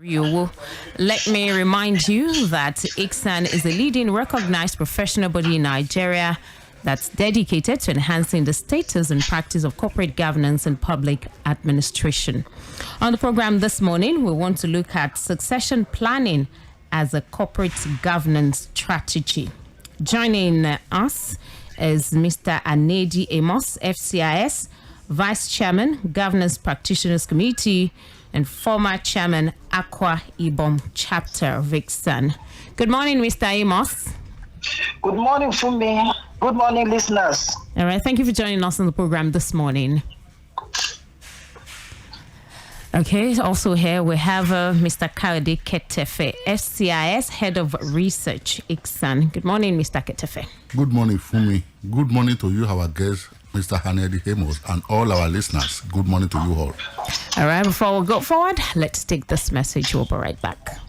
Let me remind you that IKSAN is a leading recognized professional body in Nigeria that's dedicated to enhancing the status and practice of corporate governance and public administration. On the program this morning, we want to look at succession planning as a corporate governance strategy. Joining us is Mr. ANIEDI AMOS, FCIS, Vice Chairman, Governance Practitioners Committee, and former Chairman, Akwa Ibom Chapter of IKSAN. Good morning, Mr. Amos. Good morning, Fumi. Good morning, listeners. All right, thank you for joining us on the program this morning. Okay, also here we have Mr. Kayode Ketefe, FCIS, Head of Research, IKSAN. Good morning, Mr. Ketefe. Good morning, Fumi. Good morning to you, our guest, Mr. ANIEDI Amos, and all our listeners. Good morning to you all. All right, before we go forward, let's take this message. We'll be right back.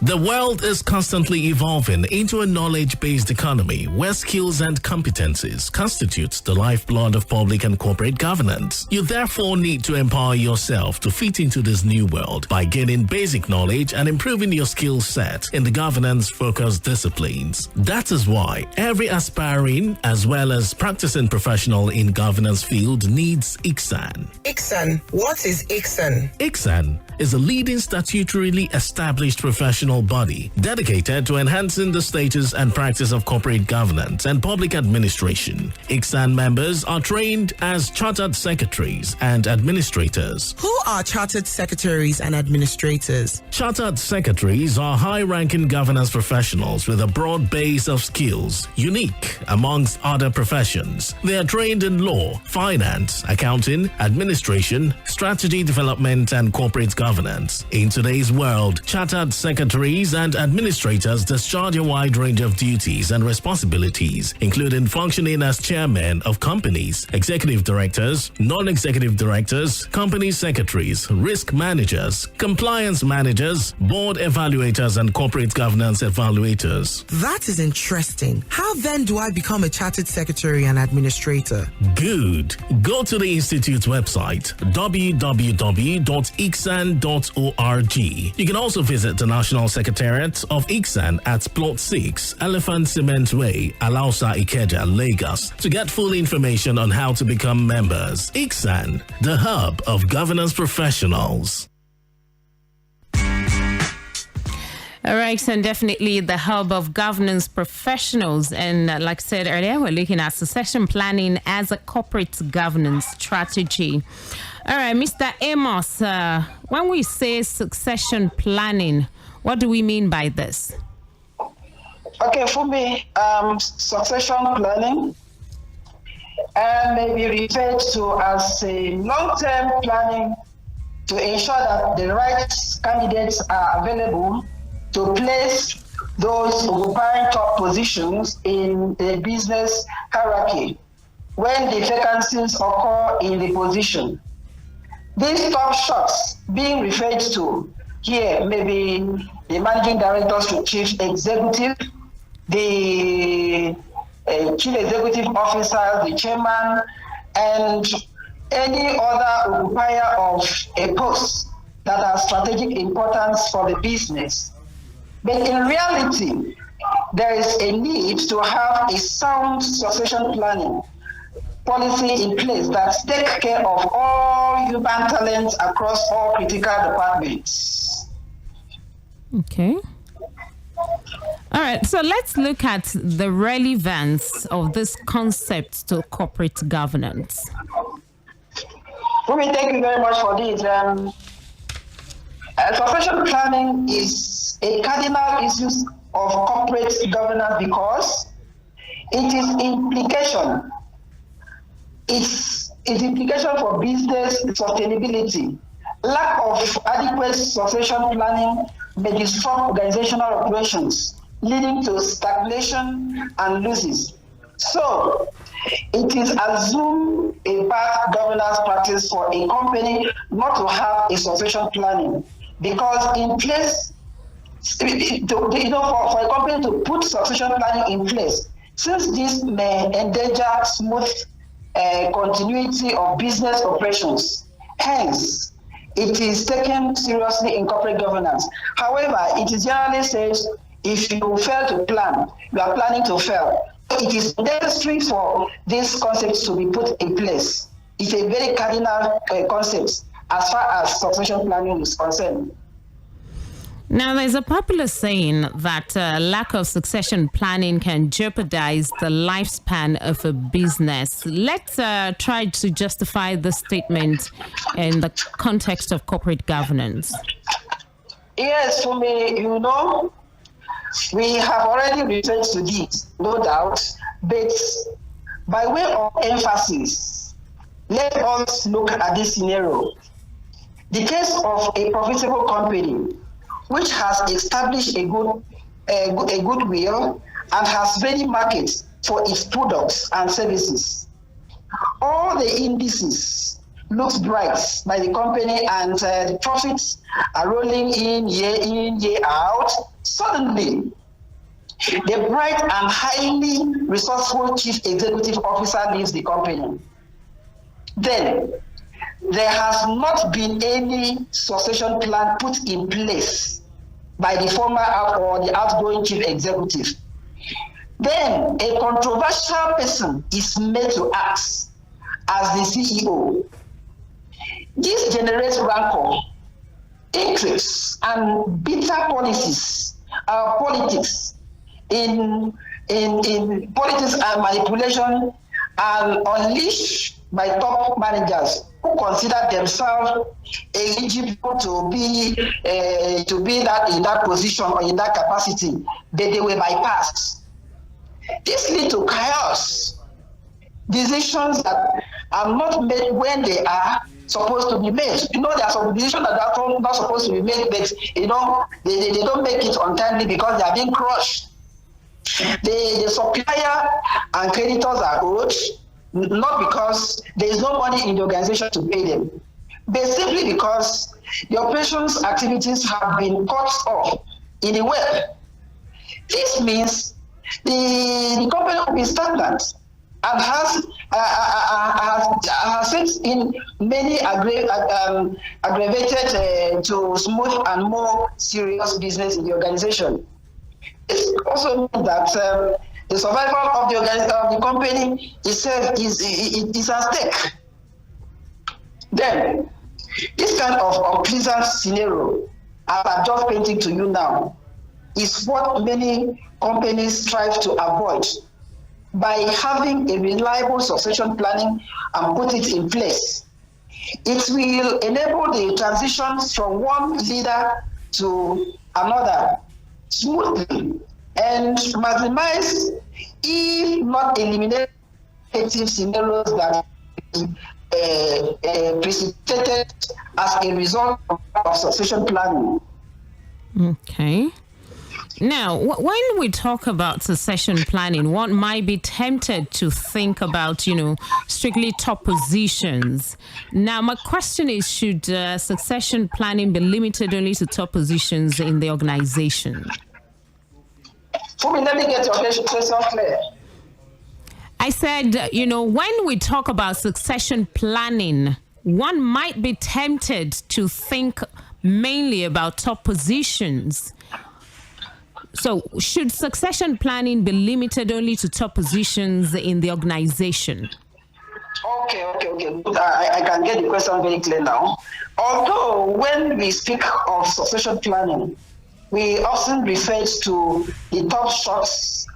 The world is constantly evolving into a knowledge-based economy where skills and competencies constitute the lifeblood of public and corporate governance. You therefore need to empower yourself to fit into this new world by gaining basic knowledge and improving your skill set in the governance-focused disciplines. That is why every aspiring as well as practicing professional in governance field needs IKSAN. IKSAN. What is IKSAN? IKSAN is a leading statutorily established professional body dedicated to enhancing the status and practice of corporate governance and public administration. IKSAN members are trained as chartered secretaries and administrators. Who are chartered secretaries and administrators? Chartered secretaries are high-ranking governance professionals with a broad base of skills, unique amongst other professions. They are trained in law, finance, accounting, administration, strategy development, and corporate governance. In today's world, chartered secretaries and administrators discharge a wide range of duties and responsibilities, including functioning as chairmen of companies, executive directors, non-executive directors, company secretaries, risk managers, compliance managers, board evaluators, and corporate governance evaluators. That is interesting. How then do I become a chartered secretary and administrator? Good. Go to the Institute's website, www.iksan.org. You can also visit the National Secretariat of IKSAN at Plot 6, Elephant Cement Way, Alausa, Ikeja, Lagos, to get full information on how to become members. IKSAN, the hub of governance professionals. All right, and definitely the hub of governance professionals. And like I said earlier, we're looking at succession planning as a corporate governance strategy. All right, Mr. Amos, when we say succession planning, what do we mean by this? Okay, for me, succession planning may be referred to as a long-term planning to ensure that the right candidates are available to place those occupying top positions in the business hierarchy when the vacancies occur in the position. These top shots being referred to here may be the managing directors to chief executive, the chief executive officer, the chairman, and any other occupier of a post that has strategic importance for the business. But in reality, there is a need to have a sound succession planning policy in place that takes care of all human talent across all critical departments. Okay. All right, so let's look at the relevance of this concept to corporate governance. Rumi, thank you very much for this. Succession planning is a cardinal issue of corporate governance because it is implication. Its implication for business sustainability. Lack of adequate succession planning may disrupt organizational operations, leading to stagnation and losses. So, it is assumed a bad governance practice for a company not to have a succession planning, because in place, for a company to put succession planning in place, since this may endanger smooth continuity of business operations. Hence, it is taken seriously in corporate governance. However, it is generally said if you fail to plan, you are planning to fail. It is necessary for these concepts to be put in place. It's a very cardinal concept as far as succession planning is concerned. Now, there's a popular saying that lack of succession planning can jeopardize the lifespan of a business. Let's try to justify this statement in the context of corporate governance. Yes, for me, we have already referred to this, no doubt, but by way of emphasis, let us look at this scenario. The case of a profitable company which has established a goodwill and has ready markets for its products and services. All the indices look bright by the company, and the profits are rolling in, year out. Suddenly, the bright and highly resourceful chief executive officer leaves the company. Then, there has not been any succession plan put in place by the former or the outgoing chief executive. Then a controversial person is made to act as the CEO. This generates rancor, intrigues, and bitter politics in politics and manipulation, and unleashed by top managers who consider themselves eligible to be that in that position or in that capacity, but they were bypassed. This leads to chaos. Decisions that are not made when they are supposed to be made. There are some decisions that are not supposed to be made, but they don't make it untimely because they are being crushed. The supplier and creditors are owed, not because there is no money in the organization to pay them, but simply because the operations activities have been cut off in the web. This means the company will be stagnant and has since in many aggravated to smooth and more serious business in the organization. It also means that the survival of the company itself is at stake. Then, this kind of unpleasant scenario, as I'm just painting to you now, is what many companies strive to avoid by having a reliable succession planning and put it in place. It will enable the transitions from one leader to another smoothly and maximize, if not eliminate, negative scenarios that precipitated as a result of succession planning. Okay. Now, when we talk about succession planning, one might be tempted to think about, strictly top positions. Now, my question is, should succession planning be limited only to top positions in the organization? Let me get your question clear. I said, when we talk about succession planning, one might be tempted to think mainly about top positions. So should succession planning be limited only to top positions in the organization? Okay. I can get the question very clear now. Although when we speak of succession planning, we often refer to the top shots,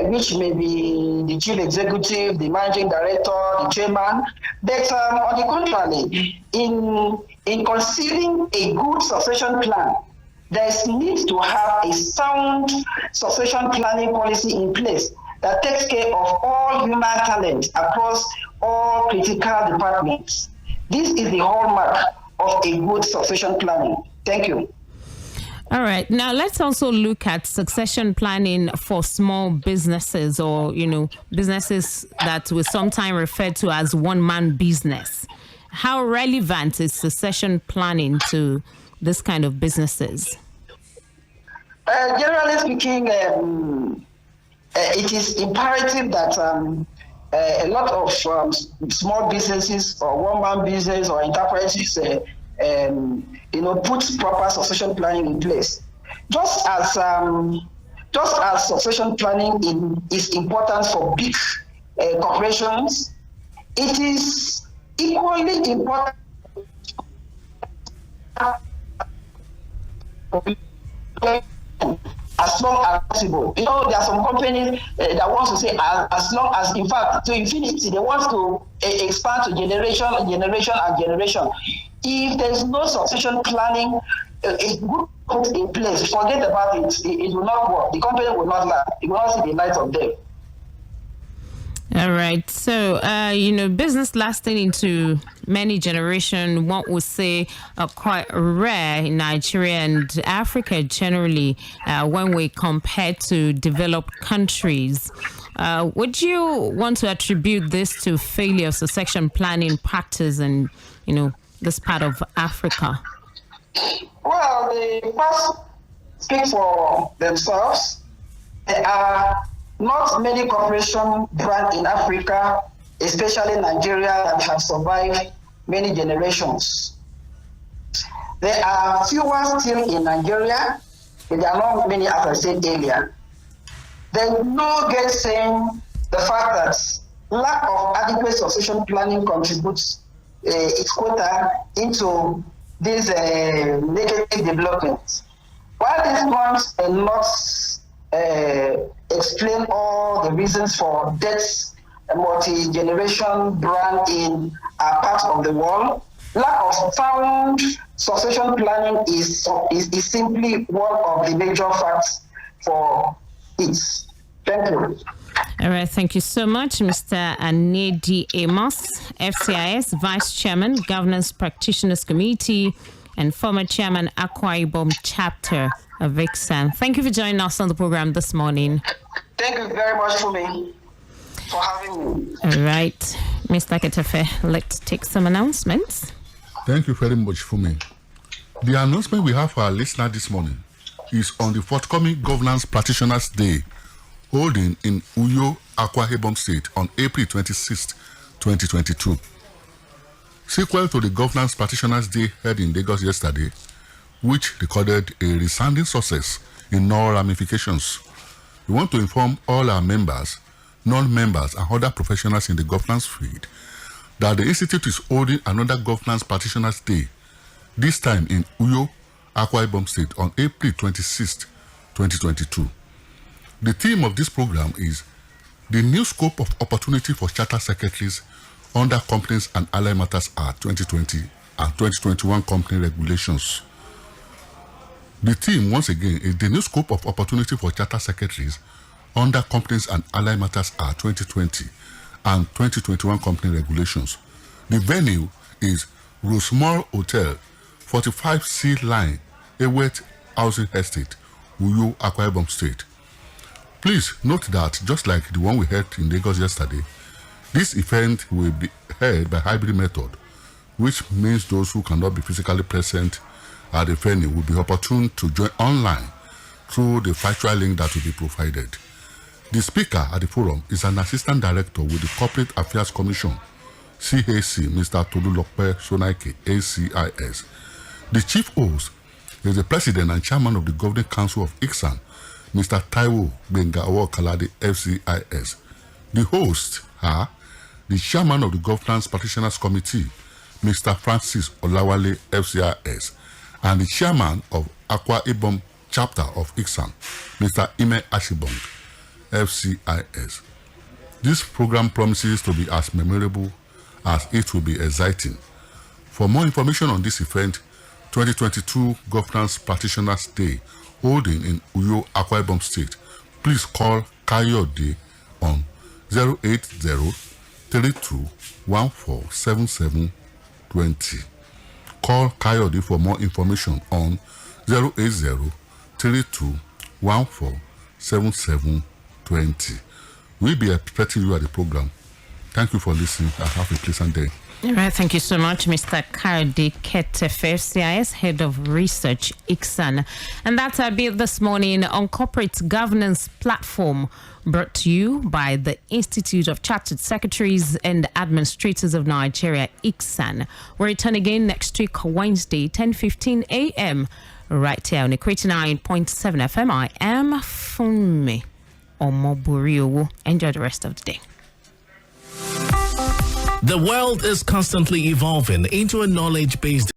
which may be the chief executive, the managing director, the chairman. But on the contrary, in conceiving a good succession plan, there is need to have a sound succession planning policy in place that takes care of all human talent across all critical departments. This is the hallmark of a good succession planning. Thank you. All right. Now, let's also look at succession planning for small businesses or, businesses that we sometimes refer to as one-man business. How relevant is succession planning to this kind of businesses? Generally speaking, it is imperative that a lot of small businesses or one-man business or enterprises put proper succession planning in place. Just as succession planning is important for big corporations, it is equally important as long as possible. There are some companies that want to say as long as, in fact, to infinity, they want to expand to generation. If there's no succession planning, a good put in place, forget about it. It will not work. The company will not last. It will not see the light of day. All right. So, business lasting into many generations, one would say, are quite rare in Nigeria and Africa generally when we compare to developed countries. Would you want to attribute this to failure of succession planning practice in, this part of Africa? Well, the first speak for themselves. There are not many corporation brands in Africa, especially Nigeria, that have survived many generations. There are fewer still in Nigeria, but there are not many, as I said earlier. There is no saying the fact that lack of adequate succession planning contributes its quota into this negative development. While these points are not explain all the reasons for deaths, multi-generation brand in our part of the world, lack of sound succession planning is simply one of the major facts for it. Thank you. All right, thank you so much, Mr. ANIEDI AMOS, FCIS Vice Chairman, Governance Practitioners Committee, and former Chairman, Akwa Ibom Chapter of IKSAN. Thank you for joining us on the program this morning. Thank you very much for having me. All right, Mr. Ketefe, let's take some announcements. Thank you very much, Fumi. The announcement we have for our listener this morning is on the forthcoming Governance Practitioners Day, holding in Uyo, Akwa Ibom State on April 26, 2022. Sequel to the Governance Practitioners Day held in Lagos yesterday, which recorded a resounding success in all ramifications, we want to inform all our members, non-members, and other professionals in the governance field that the Institute is holding another Governance Practitioners Day, this time in Uyo, Akwa Ibom State on April 26, 2022. The theme of this program is the new scope of opportunity for charter secretaries under Companies and Allied Matters Act 2020 and 2021 company regulations. The theme, once again, is the new scope of opportunity for charter secretaries under Companies and Allied Matters Act 2020 and 2021 company regulations. The venue is Rosemore Hotel, 45C Line, Ewet Housing Estate, Uyo, Akwa Ibom State. Please note that, just like the one we had in Lagos yesterday, this event will be held by hybrid method, which means those who cannot be physically present at the venue will be opportune to join online through the virtual link that will be provided. The speaker at the forum is an assistant director with the Corporate Affairs Commission, CAC, Mr. Tolulope Sonaike, ACIS. The chief host is the president and chairman of the Governing Council of IKSAN, Mr. Taiwo Bengawo Kalade, FCIS. The hosts are the chairman of the Governance Practitioners Committee, Mr. Francis Olawale, FCIS, and the chairman of Akwa Ibom Chapter of IKSAN, Mr. Ime Ashibong, FCIS. This program promises to be as memorable as it will be exciting. For more information on this event, 2022 Governance Practitioners Day, holding in Uyo, Akwa Ibom State, please call Kayode on 080-3214-7720. Call Kayode for more information on 080-3214-7720. We'll be expecting you at the program. Thank you for listening and have a pleasant day. All right, thank you so much, Mr. Kayode Ketefe, FCIS, Head of Research, IKSAN. And that's our bit this morning on Corporate Governance Platform, brought to you by the Institute of Chartered Secretaries and Administrators of Nigeria, IKSAN. We'll return again next week, Wednesday, 10:15 a.m., right here on Equity 9.7 FM. I am Funmi Omoburiowo. Enjoy the rest of the day. The world is constantly evolving into a knowledge-based